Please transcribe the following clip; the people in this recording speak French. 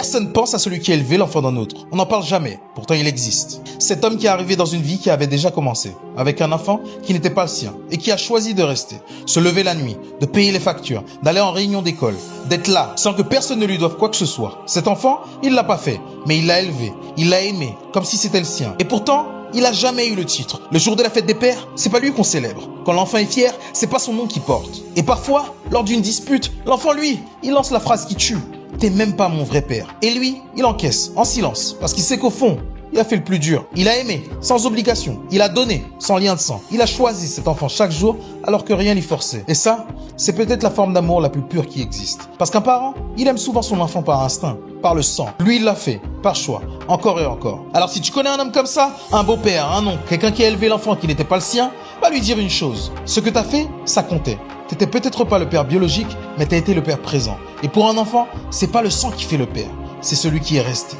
Personne pense à celui qui a élevé l'enfant d'un autre. On n'en parle jamais, pourtant il existe. Cet homme qui est arrivé dans une vie qui avait déjà commencé, avec un enfant qui n'était pas le sien, et qui a choisi de rester, se lever la nuit, de payer les factures, d'aller en réunion d'école, d'être là, sans que personne ne lui doive quoi que ce soit. Cet enfant, il l'a pas fait, mais il l'a élevé, il l'a aimé, comme si c'était le sien. Et pourtant, il a jamais eu le titre. Le jour de la fête des pères, c'est pas lui qu'on célèbre. Quand l'enfant est fier, c'est pas son nom qui porte. Et parfois, lors d'une dispute, l'enfant lui, il lance la phrase qui tue. T'es même pas mon vrai père. Et lui, il encaisse, en silence, parce qu'il sait qu'au fond, il a fait le plus dur. Il a aimé, sans obligation. Il a donné, sans lien de sang. Il a choisi cet enfant chaque jour, alors que rien l'y forçait. Et ça, c'est peut-être la forme d'amour la plus pure qui existe. Parce qu'un parent, il aime souvent son enfant par instinct, par le sang. Lui, il l'a fait, par choix, encore et encore. Alors si tu connais un homme comme ça, un beau-père, un oncle, quelqu'un qui a élevé l'enfant qui n'était pas le sien, va lui dire une chose. Ce que t'as fait, ça comptait. T'étais peut-être pas le père biologique, mais t'as été le père présent. Et pour un enfant, c'est pas le sang qui fait le père, c'est celui qui est resté.